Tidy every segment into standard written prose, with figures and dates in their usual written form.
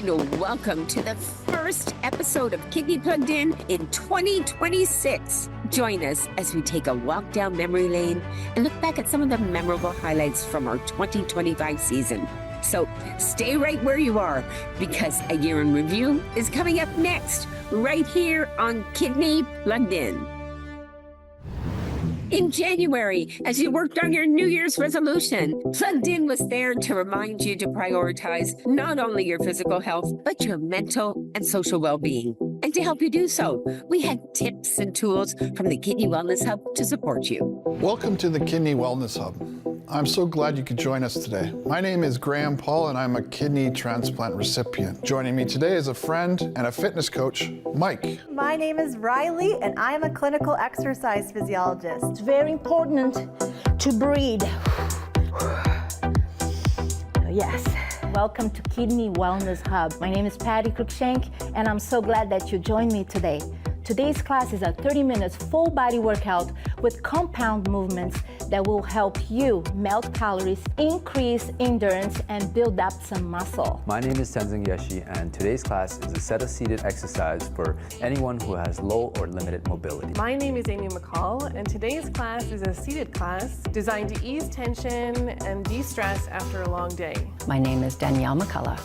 and welcome to the first episode of Kidney Plugged in 2026. Join us as we take a walk down memory lane and look back at some of the memorable highlights from our 2025 season. So stay right where you are, because a year in review is coming up next, right here on Kidney Plugged In. In January, as you worked on your New Year's resolution, Plugged In was there to remind you to prioritize not only your physical health, but your mental and social well-being. And to help you do so, we had tips and tools from the Kidney Wellness Hub to support you. Welcome to the Kidney Wellness Hub. I'm so glad you could join us today. My name is Graham Paul, and I'm a kidney transplant recipient. Joining me today is a friend and a fitness coach, Mike. My name is Riley, and I'm a clinical exercise physiologist. It's very important to breathe. Yes. Welcome to Kidney Wellness Hub. My name is Patty Cruikshank, and I'm so glad that you joined me today. Today's class is a 30 minutes full body workout with compound movements that will help you melt calories, increase endurance, and build up some muscle. My name is Tenzin Yeshi, and today's class is a set of seated exercise for anyone who has low or limited mobility. My name is Amy McCall, and today's class is a seated class designed to ease tension and de-stress after a long day. My name is Danielle McCullough,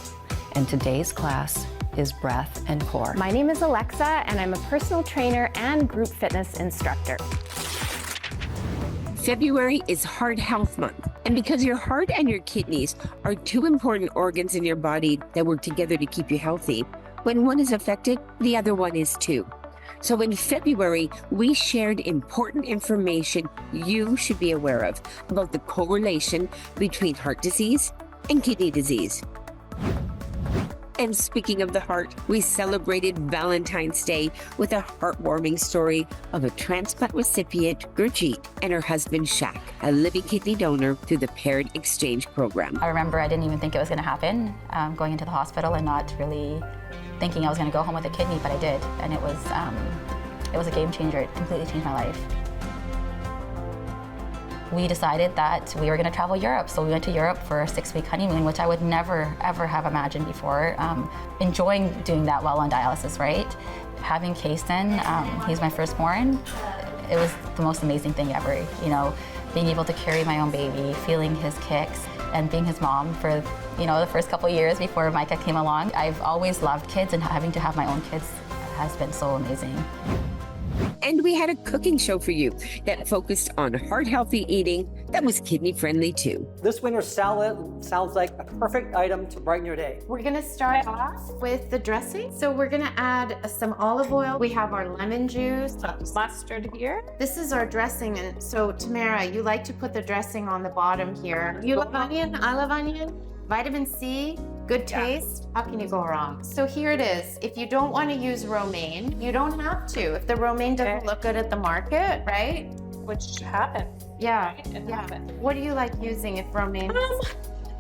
and today's class is breath and core. My name is Alexa, and I'm a personal trainer and group fitness instructor. February is Heart Health Month, and because your heart and your kidneys are two important organs in your body that work together to keep you healthy, when one is affected, the other one is too. So in February, we shared important information you should be aware of about the correlation between heart disease and kidney disease. And speaking of the heart, we celebrated Valentine's Day with a heartwarming story of a transplant recipient, Gurjeet, and her husband, Shaq, a living kidney donor through the Paired Exchange Program. I remember I didn't even think it was going to happen, going into the hospital and not really thinking I was going to go home with a kidney, but I did. And it was a game changer. It completely changed my life. We decided that we were going to travel Europe. So we went to Europe for a 6-week honeymoon, which I would never, ever have imagined before. Enjoying doing that while on dialysis, right? Having Kason, he's my firstborn. It was the most amazing thing ever, you know, being able to carry my own baby, feeling his kicks, and being his mom for, you know, the first couple years before Micah came along. I've always loved kids, and having to have my own kids has been so amazing. And we had a cooking show for you that focused on heart-healthy eating that was kidney-friendly too. This winter salad sounds like a perfect item to brighten your day. We're gonna start off with the dressing. So we're gonna add some olive oil. We have our lemon juice. Mustard here. This is our dressing. And so Tamara, you like to put the dressing on the bottom here. You love onion, I love onion. Vitamin C, good taste. How can you go wrong? So here it is. If you don't want to use romaine, you don't have to. If the romaine doesn't look good at the market, right? Which happens. Yeah. Right? It Yeah. happens. What do you like using if romaine?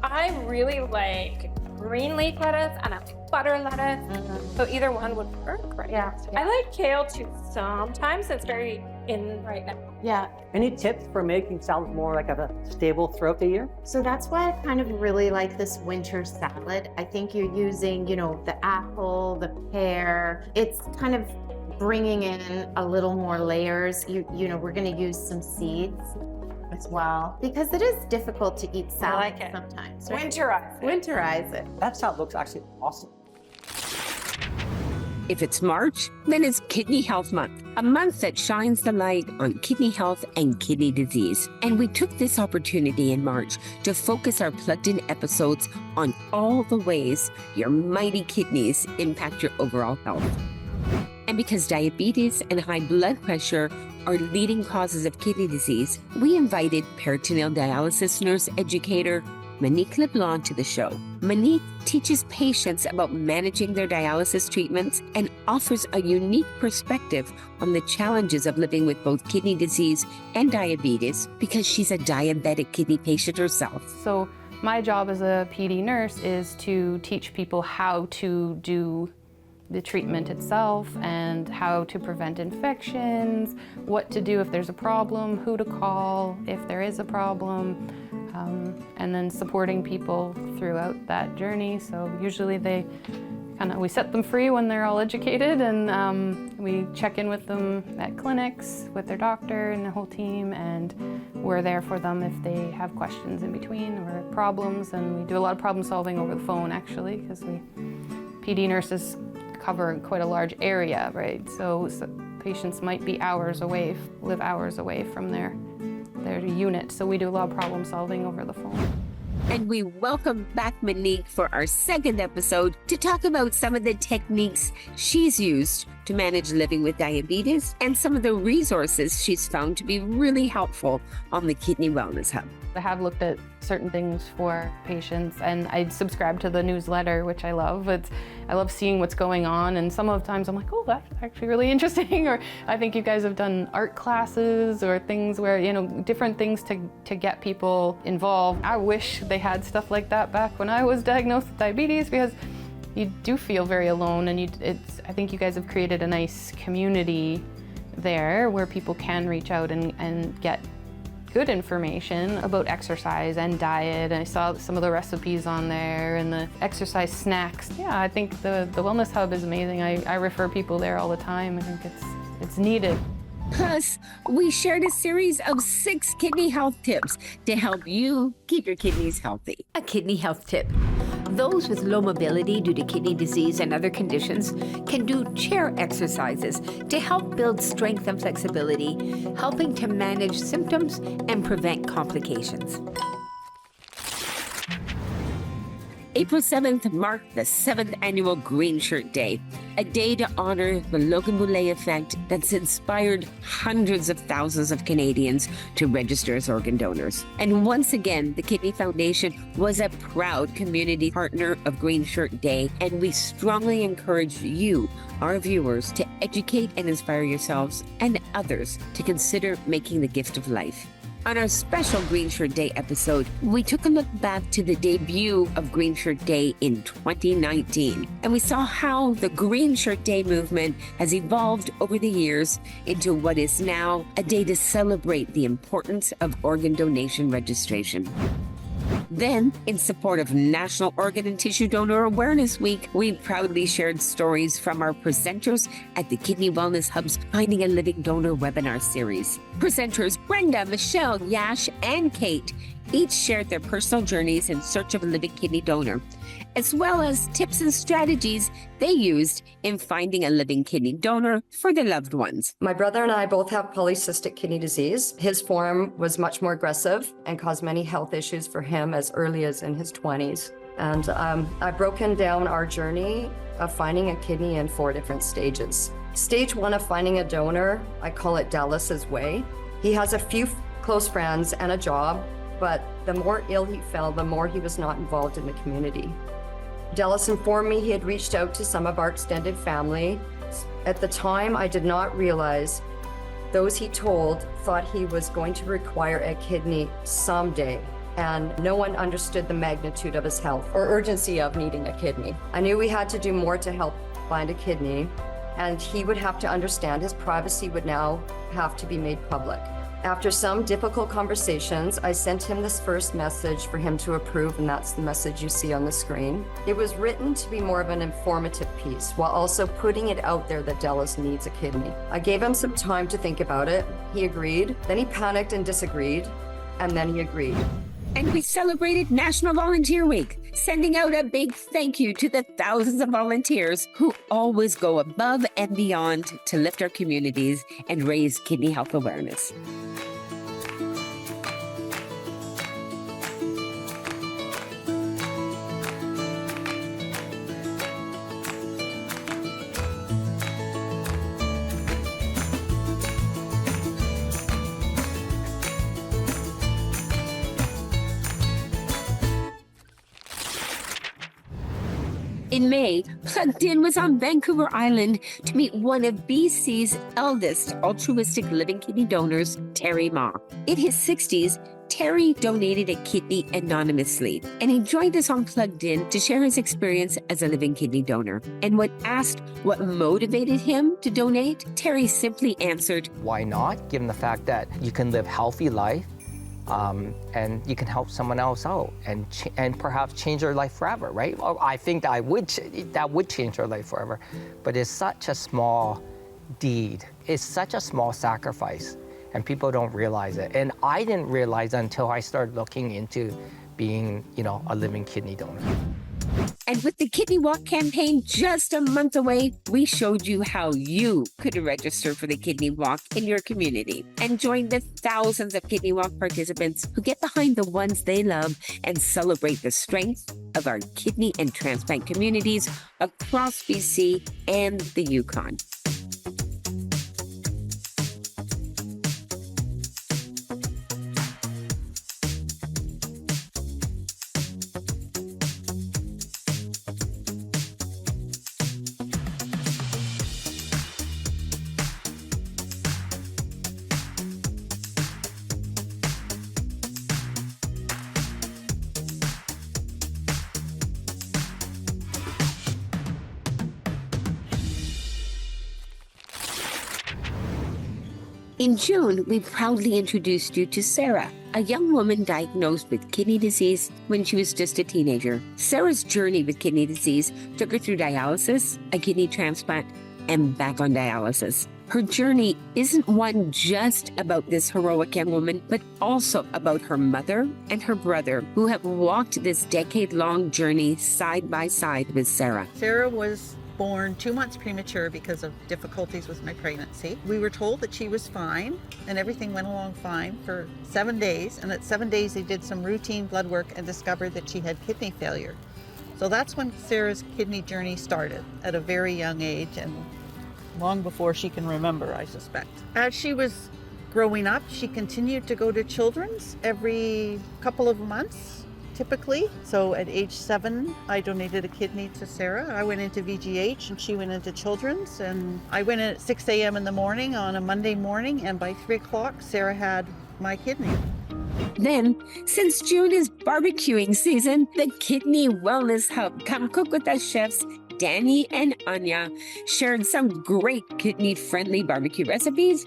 I really like green leaf lettuce and I like butter lettuce. So either one would work, right? Yeah. I like kale too sometimes. It's very in right now. Yeah. Any tips for making salads more like a stable throughout the year? So that's why I kind of really like this winter salad. I think you're using, you know, the apple, the pear. It's kind of bringing in a little more layers. You know, we're going to use some seeds as well, because it is difficult to eat salad sometimes. Right? Winterize it. That salad looks actually awesome. If it's March, then it's Kidney Health Month, a month that shines the light on kidney health and kidney disease. And we took this opportunity in March to focus our Plugged In episodes on all the ways your mighty kidneys impact your overall health. And because diabetes and high blood pressure are leading causes of kidney disease, we invited peritoneal dialysis nurse educator Monique LeBlanc to the show. Monique teaches patients about managing their dialysis treatments and offers a unique perspective on the challenges of living with both kidney disease and diabetes, because she's a diabetic kidney patient herself. So my job as a PD nurse is to teach people how to do the treatment itself and how to prevent infections, what to do if there's a problem, who to call if there is a problem, and then supporting people throughout that journey. So usually we set them free when they're all educated, and we check in with them at clinics with their doctor and the whole team, and we're there for them if they have questions in between or problems. And we do a lot of problem solving over the phone, actually, because PD nurses cover quite a large area, right? So patients might be live hours away from their unit. So we do a lot of problem solving over the phone. And we welcome back Monique for our second episode to talk about some of the techniques she's used to manage living with diabetes and some of the resources she's found to be really helpful on the Kidney Wellness Hub. I have looked at certain things for patients, and I subscribe to the newsletter, which I love. I love seeing what's going on, and some of the times I'm like, oh, that's actually really interesting. Or I think you guys have done art classes or things where, different things to get people involved. I wish they had stuff like that back when I was diagnosed with diabetes, because you do feel very alone, and I think you guys have created a nice community there where people can reach out and get good information about exercise and diet. And I saw some of the recipes on there and the exercise snacks. Yeah, I think the Wellness Hub is amazing. I refer people there all the time. I think it's needed. Plus, we shared a series of 6 kidney health tips to help you keep your kidneys healthy. A kidney health tip. Those with low mobility due to kidney disease and other conditions can do chair exercises to help build strength and flexibility, helping to manage symptoms and prevent complications. April 7th marked the 7th annual Green Shirt Day, a day to honor the Logan Boulet effect that's inspired hundreds of thousands of Canadians to register as organ donors. And once again, the Kidney Foundation was a proud community partner of Green Shirt Day, and we strongly encourage you, our viewers, to educate and inspire yourselves and others to consider making the gift of life. On our special Green Shirt Day episode, we took a look back to the debut of Green Shirt Day in 2019, and we saw how the Green Shirt Day movement has evolved over the years into what is now a day to celebrate the importance of organ donation registration. Then, in support of National Organ and Tissue Donor Awareness Week, we proudly shared stories from our presenters at the Kidney Wellness Hub's Finding a Living Donor webinar series. Presenters Brenda, Michelle, Yash, and Kate each shared their personal journeys in search of a living kidney donor, as well as tips and strategies they used in finding a living kidney donor for their loved ones. My brother and I both have polycystic kidney disease. His form was much more aggressive and caused many health issues for him as early as in his 20s. And I've broken down our journey of finding a kidney in 4 different stages. Stage 1 of finding a donor, I call it Dallas's way. He has a few close friends and a job, but the more ill he fell, the more he was not involved in the community. Dallas informed me he had reached out to some of our extended family. At the time, I did not realize those he told thought he was going to require a kidney someday, and no one understood the magnitude of his health or urgency of needing a kidney. I knew we had to do more to help find a kidney, and he would have to understand his privacy would now have to be made public. After some difficult conversations, I sent him this first message for him to approve, and that's the message you see on the screen. It was written to be more of an informative piece, while also putting it out there that Dallas needs a kidney. I gave him some time to think about it. He agreed, then he panicked and disagreed, and then he agreed. And we celebrated National Volunteer Week, sending out a big thank you to the thousands of volunteers who always go above and beyond to lift our communities and raise kidney health awareness. In May, Plugged In was on Vancouver Island to meet one of BC's eldest altruistic living kidney donors, Terry Ma. In his 60s, Terry donated a kidney anonymously, and he joined us on Plugged In to share his experience as a living kidney donor. And when asked what motivated him to donate, Terry simply answered, "Why not? Given the fact that you can live healthy life, and you can help someone else out and perhaps change their life forever, right?" Well, I think that would change their life forever, but it's such a small deed. It's such a small sacrifice, and people don't realize it. And I didn't realize until I started looking into being, a living kidney donor. And with the Kidney Walk campaign just a month away, we showed you how you could register for the Kidney Walk in your community and join the thousands of Kidney Walk participants who get behind the ones they love and celebrate the strength of our kidney and transplant communities across BC and the Yukon. In June, we proudly introduced you to Sarah, a young woman diagnosed with kidney disease when she was just a teenager. Sarah's journey with kidney disease took her through dialysis, a kidney transplant, and back on dialysis. Her journey isn't one just about this heroic young woman, but also about her mother and her brother, who have walked this decade-long journey side by side with Sarah. Sarah was born 2 months premature because of difficulties with my pregnancy. We were told that she was fine and everything went along fine for 7 days. And at 7 days, they did some routine blood work and discovered that she had kidney failure. So that's when Sarah's kidney journey started at a very young age and long before she can remember, I suspect. As she was growing up, she continued to go to Children's every couple of months. Typically. So at age 7, I donated a kidney to Sarah. I went into VGH and she went into Children's, and I went in at 6 a.m. in the morning on a Monday morning, and by 3 o'clock, Sarah had my kidney. Then, since June is barbecuing season, the Kidney Wellness Hub Come Cook With Us chefs Danny and Anya shared some great kidney-friendly barbecue recipes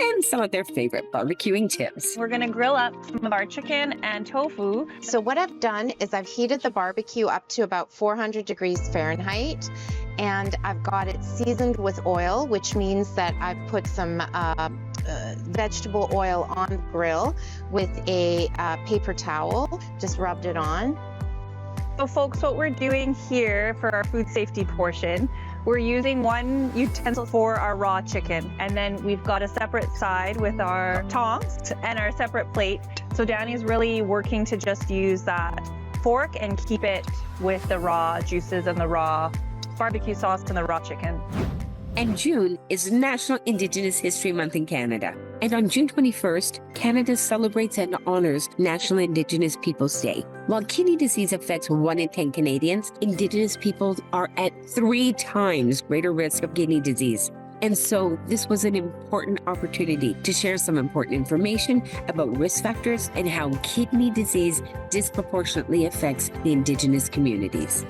and some of their favorite barbecuing tips. We're gonna grill up some of our chicken and tofu. So what I've done is I've heated the barbecue up to about 400 degrees Fahrenheit, and I've got it seasoned with oil, which means that I've put some vegetable oil on the grill with a paper towel, just rubbed it on. So folks, what we're doing here for our food safety portion, we're using one utensil for our raw chicken, and then we've got a separate side with our tongs and our separate plate. So Danny's really working to just use that fork and keep it with the raw juices and the raw barbecue sauce and the raw chicken. And June is National Indigenous History Month in Canada. And on June 21st, Canada celebrates and honors National Indigenous Peoples Day. While kidney disease affects 1 in 10 Canadians, Indigenous peoples are at 3 times greater risk of kidney disease. And so this was an important opportunity to share some important information about risk factors and how kidney disease disproportionately affects the Indigenous communities.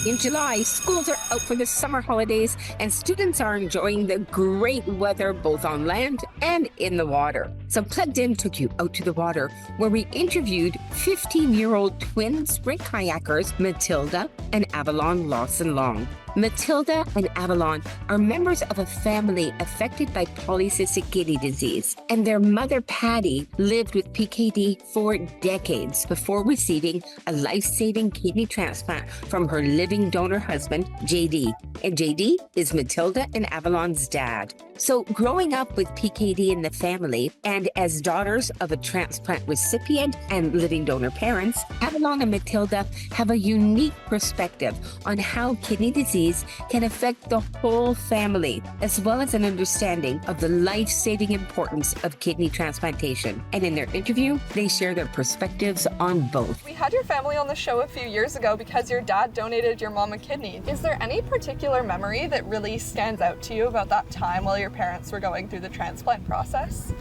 In July, schools are out for the summer holidays and students are enjoying the great weather both on land and in the water. So Plugged In took you out to the water where we interviewed 15-year-old twin spring kayakers Matilda and Avalon Lawson Long. Matilda and Avalon are members of a family affected by polycystic kidney disease, and their mother, Patty, lived with PKD for decades before receiving a life-saving kidney transplant from her living donor husband, JD. And JD is Matilda and Avalon's dad. So growing up with PKD in the family and as daughters of a transplant recipient and living donor parents, Avalon and Matilda have a unique perspective on how kidney disease can affect the whole family, as well as an understanding of the life-saving importance of kidney transplantation. And in their interview, they share their perspectives on both. We had your family on the show a few years ago because your dad donated your mom a kidney. Is there any particular memory that really stands out to you about that time while your parents were going through the transplant process?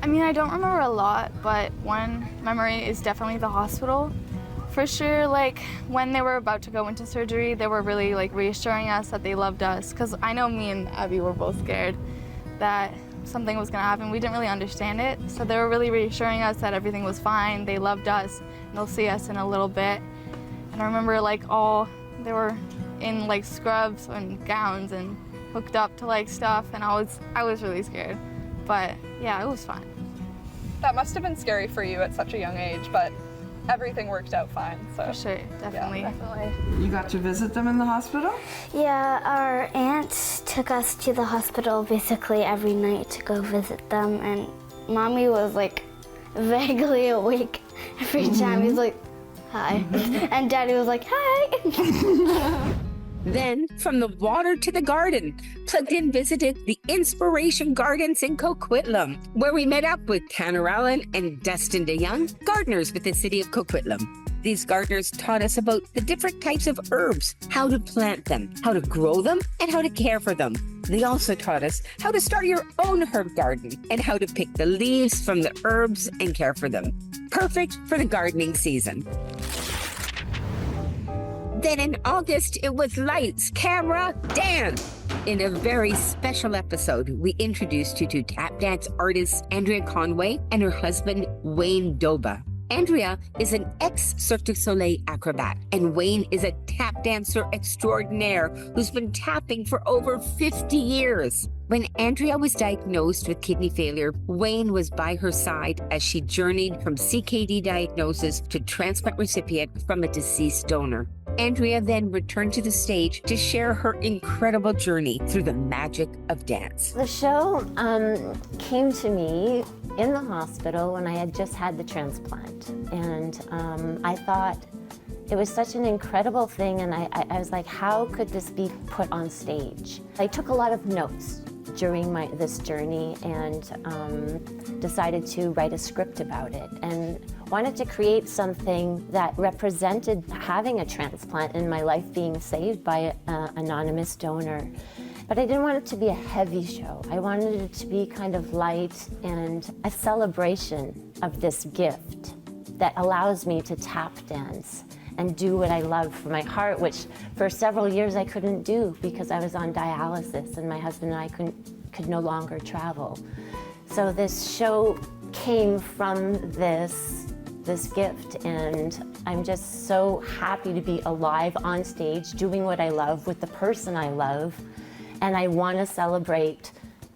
I mean, I don't remember a lot, but one memory is definitely the hospital. For sure, like when they were about to go into surgery, they were really like reassuring us that they loved us. Because I know me and Abby were both scared that something was gonna happen. We didn't really understand it. So they were really reassuring us that everything was fine. They loved us and they'll see us in a little bit. And I remember like they were in like scrubs and gowns and hooked up to like stuff. And I was really scared. But yeah, it was fine. That must have been scary for you at such a young age, but everything worked out fine. So for sure, definitely. Yeah, definitely. You got to visit them in the hospital? Yeah, our aunt took us to the hospital basically every night to go visit them, and Mommy was like vaguely awake every time. He's like, hi. And Daddy was like, hi. Then, from the water to the garden, Plugged In visited the Inspiration Gardens in Coquitlam, where we met up with Tanner Allen and Dustin DeYoung, gardeners with the city of Coquitlam. These gardeners taught us about the different types of herbs, how to plant them, how to grow them, and how to care for them. They also taught us how to start your own herb garden and how to pick the leaves from the herbs and care for them. Perfect for the gardening season. Then in August, it was lights, camera, dance. In a very special episode, we introduced you to tap dance artist Andrea Conway and her husband, Wayne Doba. Andrea is an ex-Cirque du Soleil acrobat, and Wayne is a tap dancer extraordinaire who's been tapping for over 50 years. When Andrea was diagnosed with kidney failure, Wayne was by her side as she journeyed from CKD diagnosis to transplant recipient from a deceased donor. Andrea then returned to the stage to share her incredible journey through the magic of dance. The show came to me in the hospital when I had just had the transplant. And I thought it was such an incredible thing, and I was like, how could this be put on stage? I took a lot of notes during this journey and decided to write a script about it, and wanted to create something that represented having a transplant and my life being saved by an anonymous donor. But I didn't want it to be a heavy show. I wanted it to be kind of light and a celebration of this gift that allows me to tap dance and do what I love for my heart, which for several years I couldn't do because I was on dialysis and my husband and I could no longer travel. So this show came from this gift, and I'm just so happy to be alive on stage doing what I love with the person I love, and I want to celebrate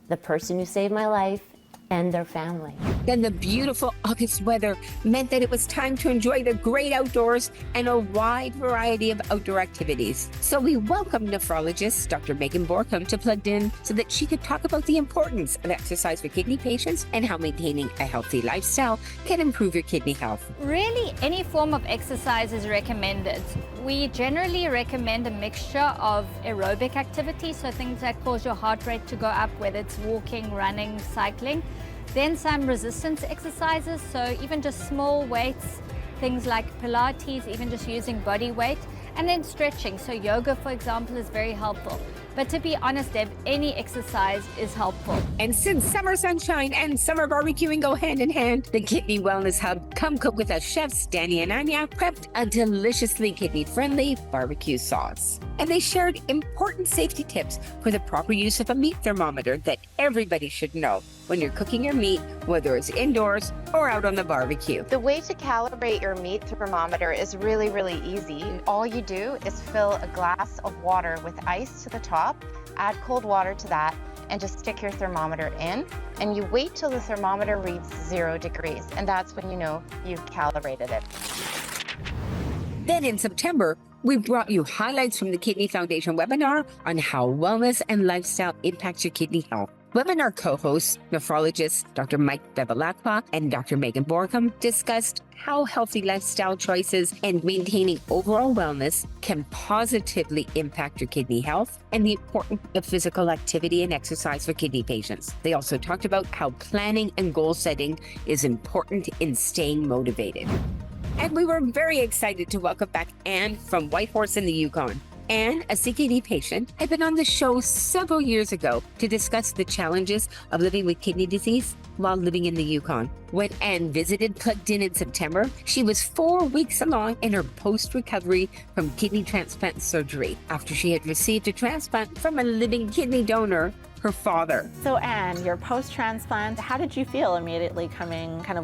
the person who saved my life and their family. Then the beautiful August weather meant that it was time to enjoy the great outdoors and a wide variety of outdoor activities. So we welcomed nephrologist Dr. Megan Borkham to Plugged In so that she could talk about the importance of exercise for kidney patients and how maintaining a healthy lifestyle can improve your kidney health. Really, any form of exercise is recommended. We generally recommend a mixture of aerobic activity, so things that cause your heart rate to go up, whether it's walking, running, cycling. Then some resistance exercises, so even just small weights, things like Pilates, even just using body weight, and then stretching. So yoga, for example, is very helpful. But to be honest, Deb, any exercise is helpful. And since summer sunshine and summer barbecuing go hand in hand, the Kidney Wellness Hub Come Cook With Us chefs Danny and Anya prepped a deliciously kidney-friendly barbecue sauce. And they shared important safety tips for the proper use of a meat thermometer that everybody should know when you're cooking your meat, whether it's indoors or out on the barbecue. The way to calibrate your meat thermometer is really, really easy. All you do is fill a glass of water with ice to the top, add cold water to that, and just stick your thermometer in, and you wait till the thermometer reads 0 degrees, and that's when you know you've calibrated it. Then in September, we brought you highlights from the Kidney Foundation webinar on how wellness and lifestyle impacts your kidney health. Webinar co-hosts, nephrologists Dr. Mike Bevilacqua and Dr. Megan Borkham discussed how healthy lifestyle choices and maintaining overall wellness can positively impact your kidney health and the importance of physical activity and exercise for kidney patients. They also talked about how planning and goal setting is important in staying motivated. And we were very excited to welcome back Anne from Whitehorse in the Yukon. Anne, a CKD patient, had been on the show several years ago to discuss the challenges of living with kidney disease while living in the Yukon. When Anne visited Plugged In September, she was 4 weeks along in her post-recovery from kidney transplant surgery after she had received a transplant from a living kidney donor, her father. So Anne, your post-transplant, how did you feel immediately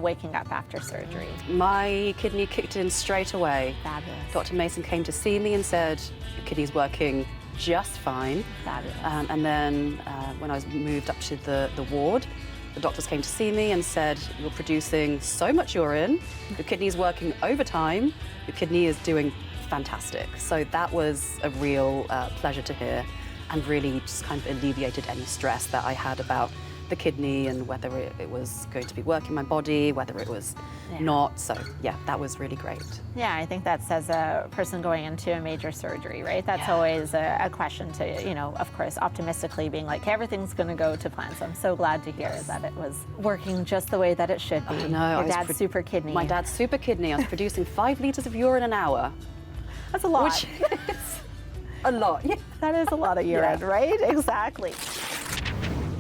waking up after surgery? My kidney kicked in straight away. Fabulous. Dr. Mason came to see me and said, your kidney's working just fine. Fabulous. And then when I was moved up to the ward, the doctors came to see me and said, you're producing so much urine, your kidney's working overtime, your kidney is doing fantastic. So that was a real pleasure to hear, and really just kind of alleviated any stress that I had about the kidney and whether it was going to be working my body, whether it was not. So yeah, that was really great. Yeah, I think that's as a person going into a major surgery, right? That's always a question to, of course, optimistically being like, everything's going to go to plan. So I'm so glad to hear that it was working just the way that it should be. I know. Your dad's super kidney. My dad's super kidney. I was producing 5 liters of urine an hour. That's a lot. Which is a lot. Yeah. That is a lot of urine, right? Exactly.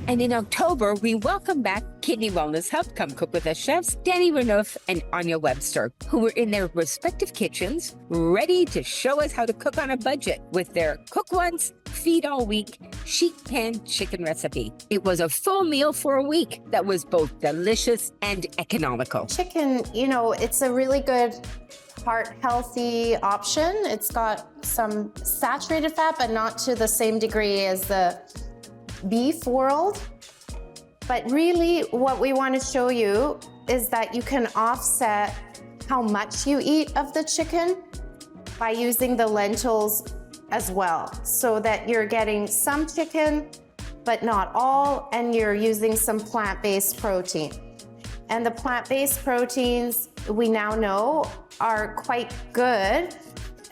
And in October, we welcome back Kidney Wellness Hub Come Cook With Us chefs Danny Renouf and Anya Webster, who were in their respective kitchens, ready to show us how to cook on a budget with their Cook Once, Feed All Week sheet pan chicken recipe. It was a full meal for a week that was both delicious and economical. Chicken, it's a really good heart-healthy option. It's got some saturated fat, but not to the same degree as the beef world. But really what we want to show you is that you can offset how much you eat of the chicken by using the lentils as well, so that you're getting some chicken but not all, and you're using some plant-based protein. And the plant-based proteins we now know are quite good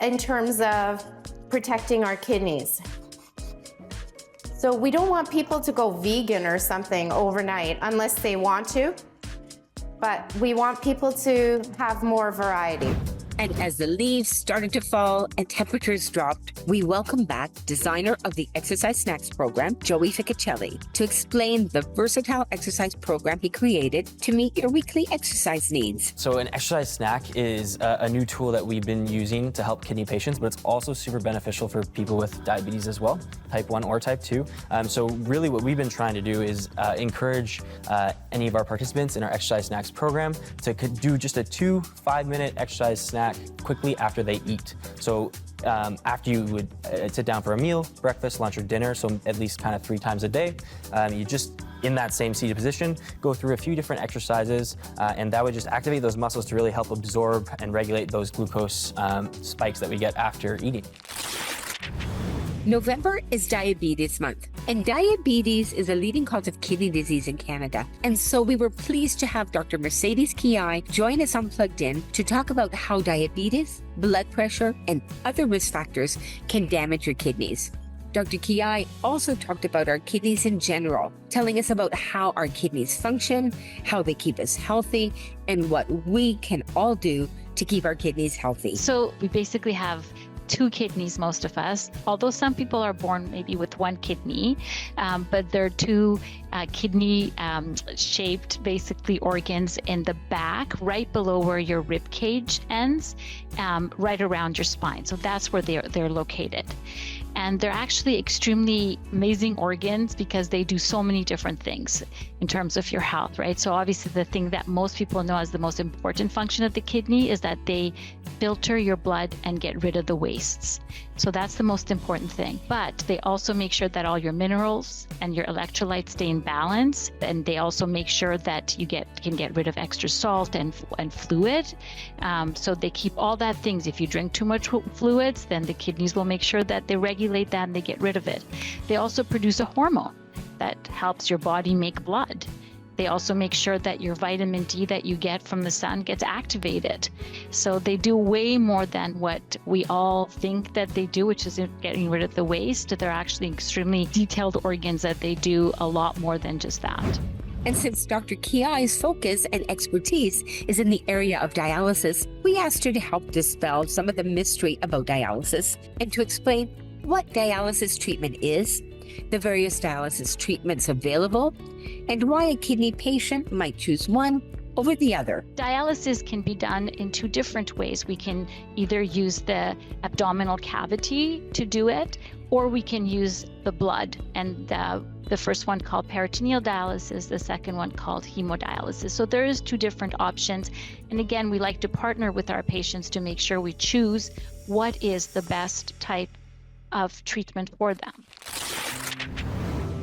in terms of protecting our kidneys. So we don't want people to go vegan or something overnight unless they want to, but we want people to have more variety. And as the leaves started to fall and temperatures dropped, we welcome back designer of the Exercise Snacks program, Joey Ficcicelli, to explain the versatile exercise program he created to meet your weekly exercise needs. So an exercise snack is a new tool that we've been using to help kidney patients, but it's also super beneficial for people with diabetes as well, type 1 or type 2. So really what we've been trying to do is encourage any of our participants in our Exercise Snacks program to do just a 2 5-minute exercise snack quickly after they eat. So after you would sit down for a meal, breakfast, lunch, or dinner, so at least kind of 3 times a day, you just, in that same seated position, go through a few different exercises, and that would just activate those muscles to really help absorb and regulate those glucose spikes that we get after eating. November is Diabetes Month, and diabetes is a leading cause of kidney disease in Canada. And so we were pleased to have Dr. Mercedes Kiai join us on Plugged In to talk about how diabetes, blood pressure, and other risk factors can damage your kidneys. Dr. Kiai also talked about our kidneys in general, telling us about how our kidneys function, how they keep us healthy, and what we can all do to keep our kidneys healthy. So we basically have 2 kidneys, most of us, although some people are born maybe with 1 kidney, but there are 2 kidney shaped basically organs in the back, right below where your rib cage ends, right around your spine. So that's where they're located. And they're actually extremely amazing organs because they do so many different things in terms of your health, right? So obviously the thing that most people know as the most important function of the kidney is that they filter your blood and get rid of the wastes. So that's the most important thing. But they also make sure that all your minerals and your electrolytes stay in balance. And they also make sure that you can get rid of extra salt and fluid. So they keep all that things. If you drink too much fluids, then the kidneys will make sure that they regulate that and they get rid of it. They also produce a hormone that helps your body make blood. They also make sure that your vitamin D that you get from the sun gets activated. So they do way more than what we all think that they do, which is getting rid of the waste. They're actually extremely detailed organs that they do a lot more than just that. And since Dr. Kiai's focus and expertise is in the area of dialysis, we asked her to help dispel some of the mystery about dialysis and to explain what dialysis treatment is, the various dialysis treatments available, and why a kidney patient might choose one over the other. Dialysis can be done in two different ways. We can either use the abdominal cavity to do it, or we can use the blood. And the first one called peritoneal dialysis, the second one called hemodialysis. So there is two different options. And again, we like to partner with our patients to make sure we choose what is the best type of treatment for them.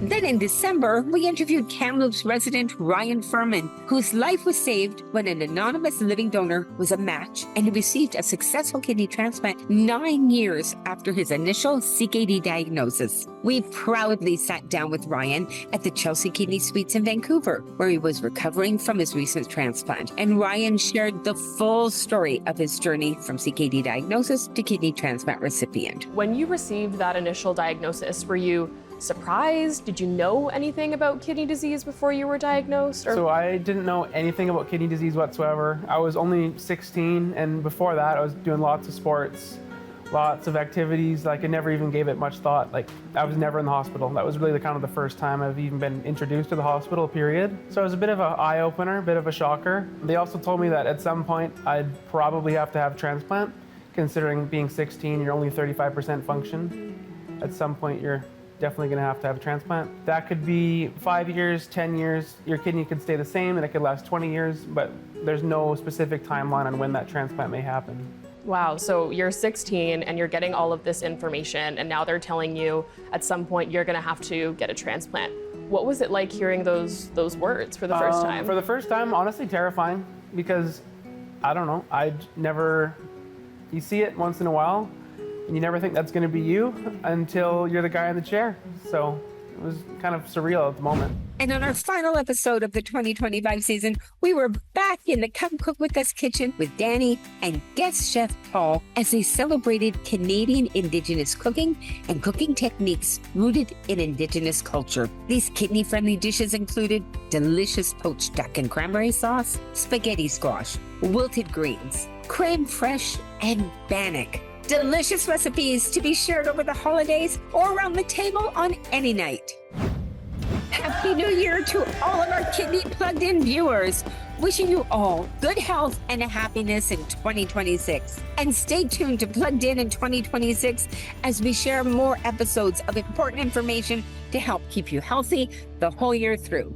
Then in December, we interviewed Kamloops resident Ryan Furman, whose life was saved when an anonymous living donor was a match and he received a successful kidney transplant 9 years after his initial CKD diagnosis. We proudly sat down with Ryan at the Chelsea Kidney Suites in Vancouver, where he was recovering from his recent transplant. And Ryan shared the full story of his journey from CKD diagnosis to kidney transplant recipient. When you received that initial diagnosis, were you surprised? Did you know anything about kidney disease before you were diagnosed? Or? So I didn't know anything about kidney disease whatsoever. I was only 16, and before that I was doing lots of sports, lots of activities. Like I never even gave it much thought. Like I was never in the hospital. That was really the kind of the first time I've even been introduced to the hospital, period. So it was a bit of an eye-opener, a bit of a shocker. They also told me that at some point I'd probably have to have transplant, considering being 16, you're only 35% function. At some point you're definitely going to have a transplant. That could be 5 years, 10 years. Your kidney could stay the same and it could last 20 years, but there's no specific timeline on when that transplant may happen. Wow, so you're 16 and you're getting all of this information, and now they're telling you at some point you're going to have to get a transplant. What was it like hearing those words for the first time? For the first time, honestly terrifying, because I don't know, you see it once in a while, and you never think that's going to be you until you're the guy in the chair. So it was kind of surreal at the moment. And on our final episode of the 2025 season, we were back in the Come Cook With Us kitchen with Danny and guest chef Paul as they celebrated Canadian Indigenous cooking and cooking techniques rooted in Indigenous culture. These kidney-friendly dishes included delicious poached duck and cranberry sauce, spaghetti squash, wilted greens, creme fraiche, and bannock. Delicious recipes to be shared over the holidays or around the table on any night. Happy New Year to all of our Kidney Plugged In viewers. Wishing you all good health and happiness in 2026. And stay tuned to Plugged In 2026 as we share more episodes of important information to help keep you healthy the whole year through.